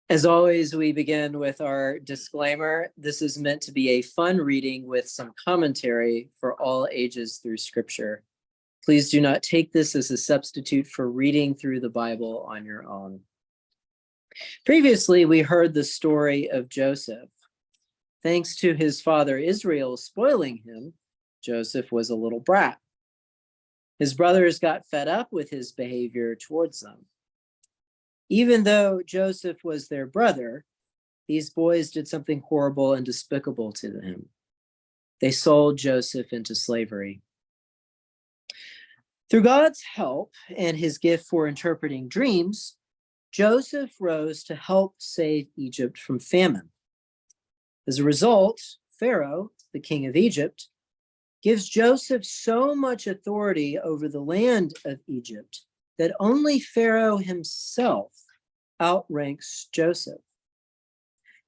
As always, we begin with our disclaimer. This is meant to be a fun reading with some commentary for all ages through Scripture. Please do not take this as a substitute for reading through the Bible on your own. Previously, we heard the story of Joseph. Thanks to his father Israel spoiling him, Joseph was a little brat. His brothers got fed up with his behavior towards them. Even though Joseph was their brother, these boys did something horrible and despicable to him. They sold Joseph into slavery. Through God's help and his gift for interpreting dreams, Joseph rose to help save Egypt from famine. As a result, Pharaoh, the king of Egypt, gives Joseph so much authority over the land of Egypt that only Pharaoh himself outranks Joseph.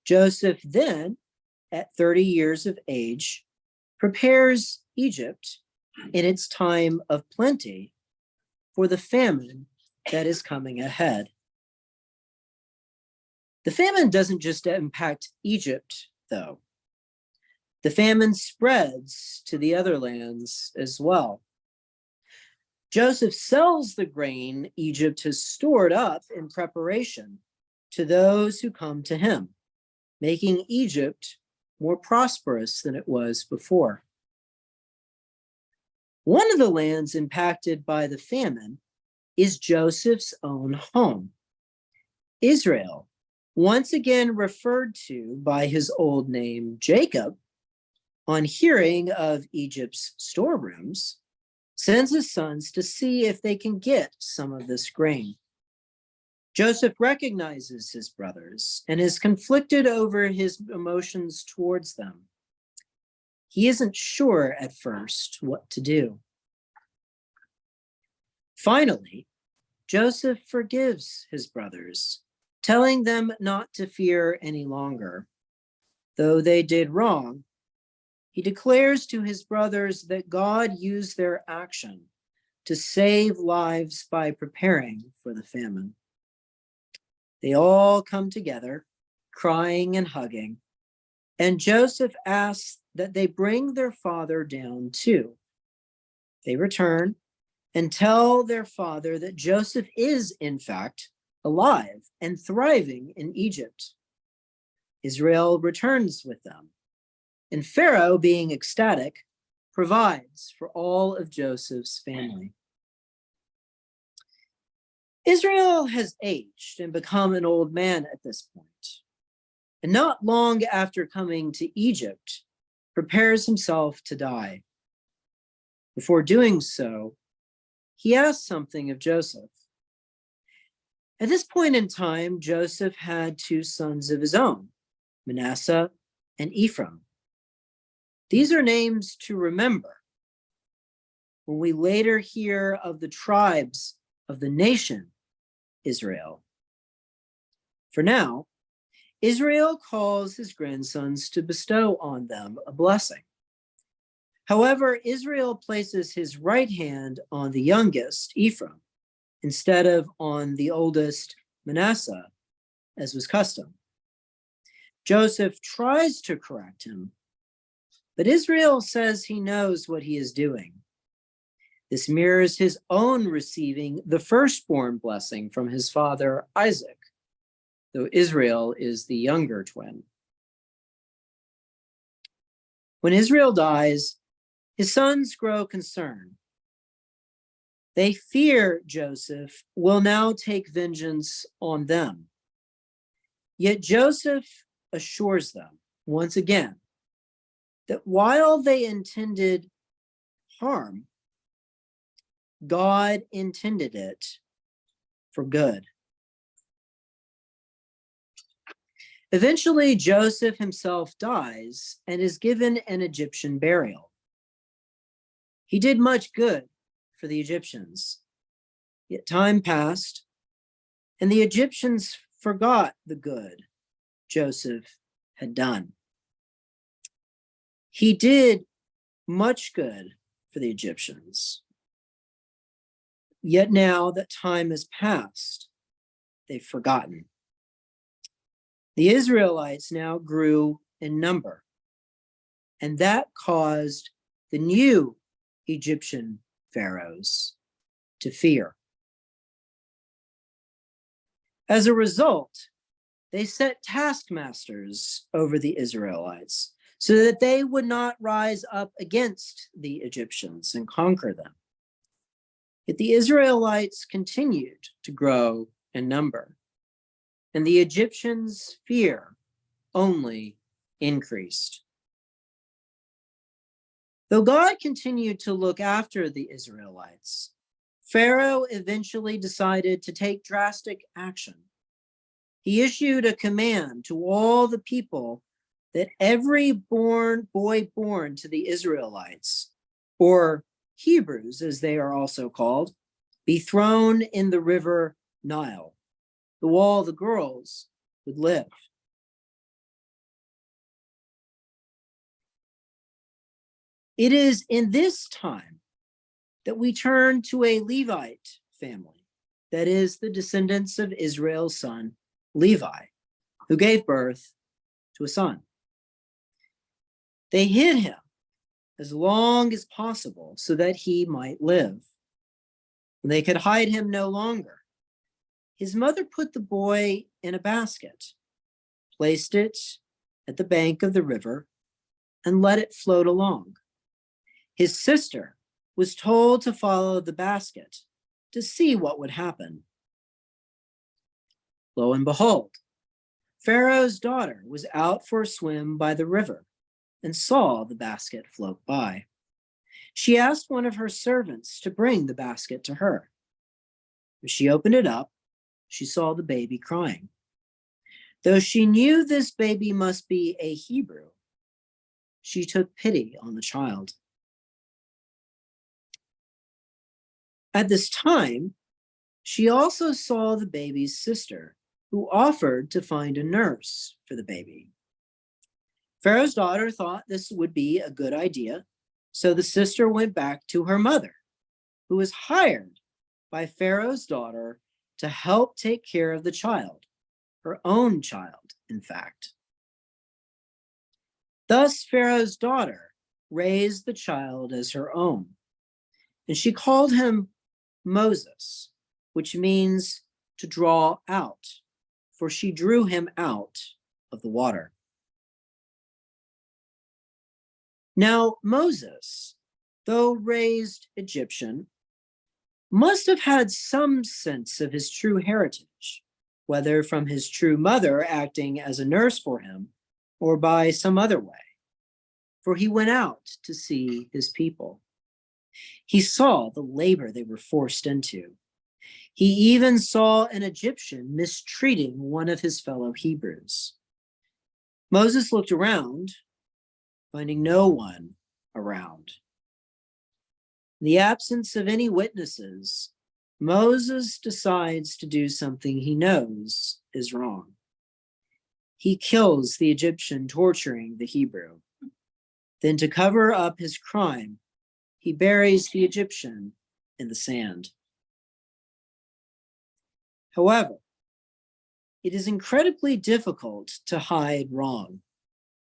Joseph then, at 30 years of age, prepares Egypt in its time of plenty for the famine that is coming ahead. The famine doesn't just impact Egypt, though. The famine spreads to the other lands as well. Joseph sells the grain Egypt has stored up in preparation to those who come to him, making Egypt more prosperous than it was before. One of the lands impacted by the famine is Joseph's own home. Israel, once again referred to by his old name Jacob, on hearing of Egypt's storerooms, sends his sons to see if they can get some of this grain. Joseph recognizes his brothers and is conflicted over his emotions towards them. He isn't sure at first what to do. Finally, Joseph forgives his brothers, telling them not to fear any longer. Though they did wrong, he declares to his brothers that God used their action to save lives by preparing for the famine. They all come together, crying and hugging, and Joseph asks that they bring their father down too. They return and tell their father that Joseph is, in fact, alive and thriving in Egypt. Israel returns with them. And Pharaoh, being ecstatic, provides for all of Joseph's family. Israel has aged and become an old man at this point, and not long after coming to Egypt, prepares himself to die. Before doing so, he asks something of Joseph. At this point in time, Joseph had two sons of his own, Manasseh and Ephraim. These are names to remember when we later hear of the tribes of the nation Israel. For now, Israel calls his grandsons to bestow on them a blessing. However, Israel places his right hand on the youngest, Ephraim, instead of on the oldest, Manasseh, as was custom. Joseph tries to correct him, but Israel says he knows what he is doing. This mirrors his own receiving the firstborn blessing from his father Isaac, though Israel is the younger twin. When Israel dies, his sons grow concerned. They fear Joseph will now take vengeance on them. Yet Joseph assures them once again that while they intended harm, God intended it for good. Eventually, Joseph himself dies and is given an Egyptian burial. He did much good for the Egyptians, yet time passed, and the Egyptians forgot the good Joseph had done. He did much good for the Egyptians. Yet now that time has passed, they've forgotten. The Israelites now grew in number, and that caused the new Egyptian pharaohs to fear. As a result, they set taskmasters over the Israelites so that they would not rise up against the Egyptians and conquer them. Yet the Israelites continued to grow in number, and the Egyptians' fear only increased. Though God continued to look after the Israelites, Pharaoh eventually decided to take drastic action. He issued a command to all the people that every boy born to the Israelites, or Hebrews as they are also called, be thrown in the river Nile, the wall the girls would live. It is in this time that we turn to a Levite family, that is the descendants of Israel's son, Levi, who gave birth to a son. They hid him as long as possible so that he might live. When they could hide him no longer, his mother put the boy in a basket, placed it at the bank of the river, and let it float along. His sister was told to follow the basket to see what would happen. Lo and behold, Pharaoh's daughter was out for a swim by the river and saw the basket float by. She asked one of her servants to bring the basket to her. As she opened it up, she saw the baby crying. Though she knew this baby must be a Hebrew, she took pity on the child. At this time, she also saw the baby's sister, who offered to find a nurse for the baby. Pharaoh's daughter thought this would be a good idea, so the sister went back to her mother, who was hired by Pharaoh's daughter to help take care of the child, her own child, in fact. Thus, Pharaoh's daughter raised the child as her own, and she called him Moses, which means to draw out, for she drew him out of the water. Now, Moses, though raised Egyptian, must have had some sense of his true heritage, whether from his true mother acting as a nurse for him or by some other way, for he went out to see his people. He saw the labor they were forced into. He even saw an Egyptian mistreating one of his fellow Hebrews. Moses looked around, finding no one around. In the absence of any witnesses, Moses decides to do something he knows is wrong. He kills the Egyptian torturing the Hebrew. Then, to cover up his crime, he buries the Egyptian in the sand. However, it is incredibly difficult to hide wrong.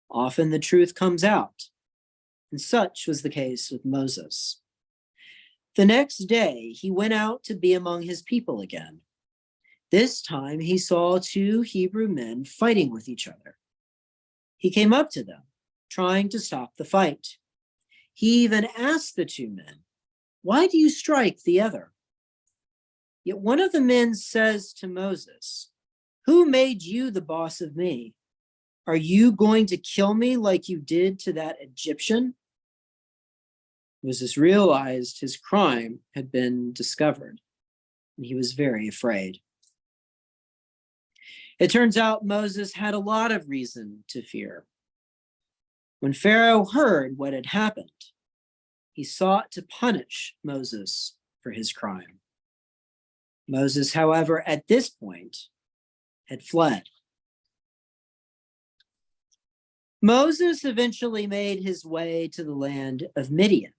Often the truth comes out, and such was the case with Moses. The next day, he went out to be among his people again. This time, he saw two Hebrew men fighting with each other. He came up to them, trying to stop the fight. He even asked the two men, "Why do you strike the other?" Yet one of the men says to Moses, "Who made you the boss of me? Are you going to kill me like you did to that Egyptian?" Moses realized his crime had been discovered, and he was very afraid. It turns out Moses had a lot of reason to fear. When Pharaoh heard what had happened, he sought to punish Moses for his crime. Moses, however, at this point, had fled. Moses eventually made his way to the land of Midian,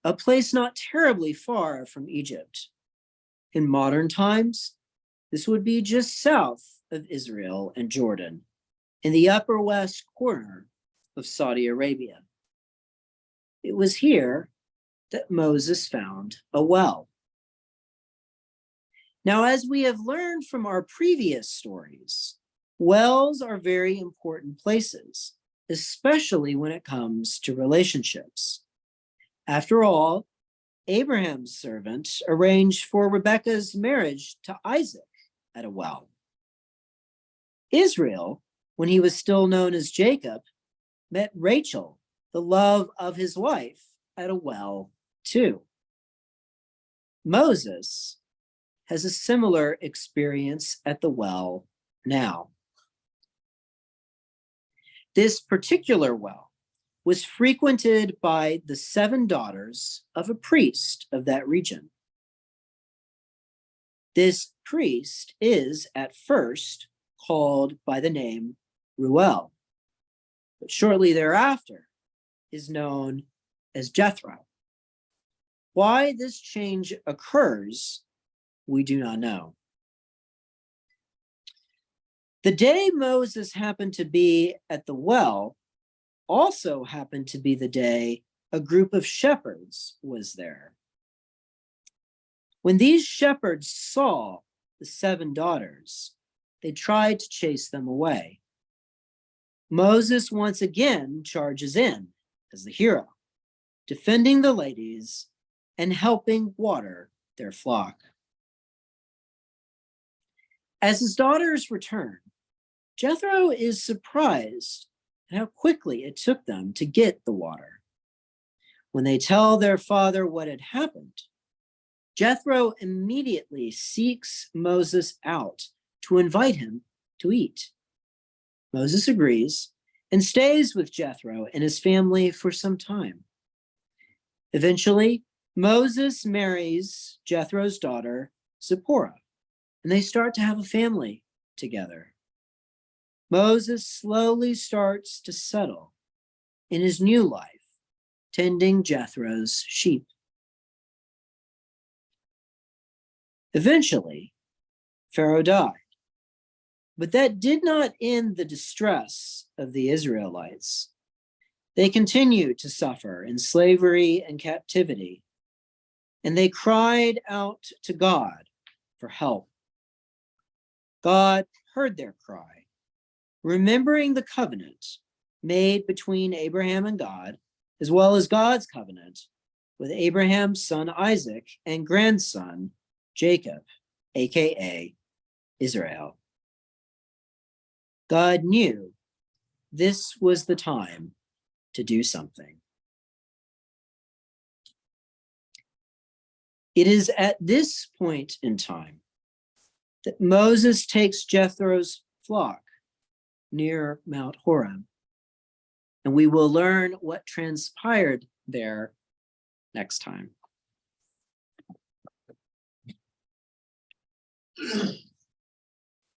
a place not terribly far from Egypt. In modern times, this would be just south of Israel and Jordan, in the upper west corner of Saudi Arabia. It was here that Moses found a well. Now, as we have learned from our previous stories, wells are very important places, especially when it comes to relationships. After all, Abraham's servant arranged for Rebekah's marriage to Isaac at a well. Israel, when he was still known as Jacob, met Rachel, the love of his life, at a well too. Moses has a similar experience at the well now. This particular well was frequented by the 7 daughters of a priest of that region. This priest is at first called by the name Ruel, but shortly thereafter is known as Jethro. Why this change occurs, we do not know. The day Moses happened to be at the well also happened to be the day a group of shepherds was there. When these shepherds saw the 7 daughters, they tried to chase them away. Moses once again charges in as the hero, defending the ladies and helping water their flock. As his daughters return, Jethro is surprised at how quickly it took them to get the water. When they tell their father what had happened, Jethro immediately seeks Moses out to invite him to eat. Moses agrees and stays with Jethro and his family for some time. Eventually, Moses marries Jethro's daughter, Zipporah, and they start to have a family together. Moses slowly starts to settle in his new life, tending Jethro's sheep. Eventually, Pharaoh died, but that did not end the distress of the Israelites. They continued to suffer in slavery and captivity, and they cried out to God for help. God heard their cry, remembering the covenant made between Abraham and God, as well as God's covenant with Abraham's son Isaac and grandson Jacob, aka Israel. God knew this was the time to do something. It is at this point in time that Moses takes Jethro's flock near Mount Horeb, and we will learn what transpired there next time.